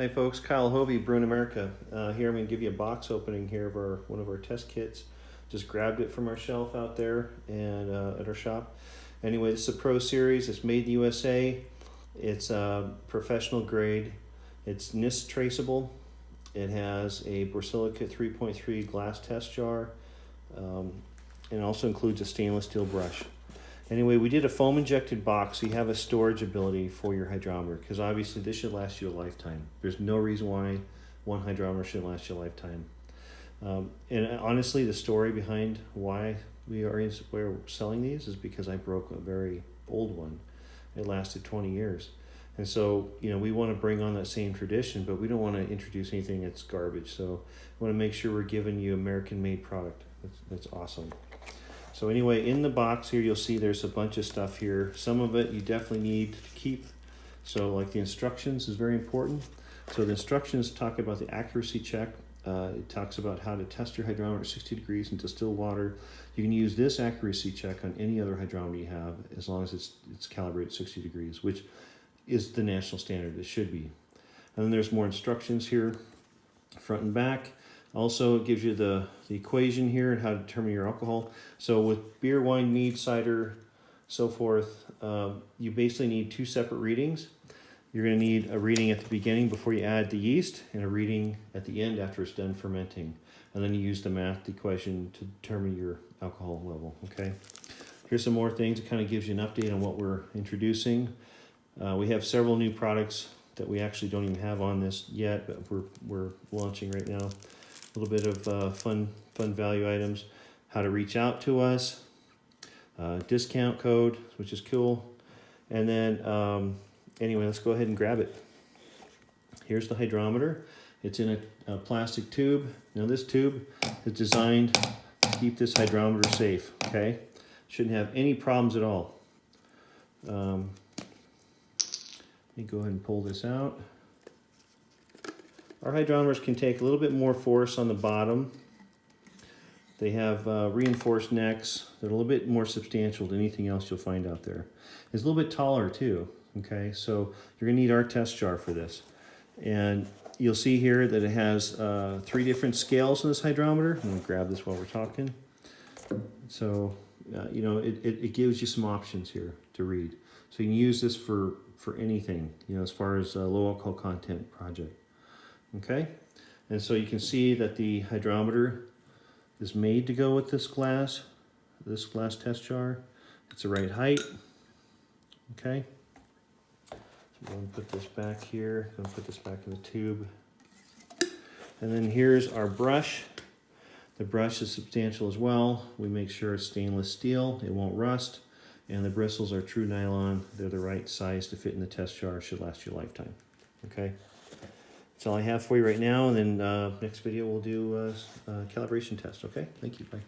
Hi folks, Kyle Hovey, Brewing America. Here I'm going to give you a box opening here of one of our test kits. Just grabbed it from our shelf out there and at our shop. Anyway, this is a Pro Series. It's made in the USA. It's professional grade. It's NIST traceable. It has a borosilicate 3.3 glass test jar. And also includes a stainless steel brush. Anyway, we did a foam injected box so you have a storage ability for your hydrometer, because obviously this should last you a lifetime. There's no reason why one hydrometer should last you a lifetime. And honestly, the story behind why we're selling these is because I broke a very old one. It lasted 20 years. And so, we want to bring on that same tradition, but we don't want to introduce anything that's garbage. So we want to make sure we're giving you American-made product. That's awesome. So anyway, in the box here, you'll see there's a bunch of stuff here. Some of it you definitely need to keep. So like the instructions is very important. So the instructions talk about the accuracy check. It talks about how to test your hydrometer at 60 degrees in distilled water. You can use this accuracy check on any other hydrometer you have as long as it's calibrated 60 degrees, which is the national standard. It should be. And then there's more instructions here, front and back. Also, it gives you the equation here and how to determine your alcohol. So with beer, wine, mead, cider, so forth, you basically need two separate readings. You're going to need a reading at the beginning before you add the yeast and a reading at the end after it's done fermenting. And then you use the math equation to determine your alcohol level, okay? Here's some more things. It kind of gives you an update on what we're introducing. We have several new products that we actually don't even have on this yet, but we're launching right now. A little bit of fun value items, how to reach out to us, discount code, which is cool. And then, anyway, let's go ahead and grab it. Here's the hydrometer. It's in a plastic tube. Now this tube is designed to keep this hydrometer safe, okay? Shouldn't have any problems at all. Let me go ahead and pull this out. Our hydrometers can take a little bit more force on the bottom. They have reinforced necks. They're a little bit more substantial than anything else you'll find out there. It's a little bit taller too, okay? So you're gonna need our test jar for this. And you'll see here that it has 3 different scales in this hydrometer. I'm gonna grab this while we're talking. So, it gives you some options here to read. So you can use this for anything, as far as low alcohol content project. Okay, and so you can see that the hydrometer is made to go with this glass test jar. It's the right height. Okay, so I'm going to put this back here. I'm going to put this back in the tube. And then here's our brush. The brush is substantial as well. We make sure it's stainless steel. It won't rust. And the bristles are true nylon. They're the right size to fit in the test jar. Should last you a lifetime. Okay. That's all I have for you right now, and then next video we'll do a calibration test, okay? Thank you, bye.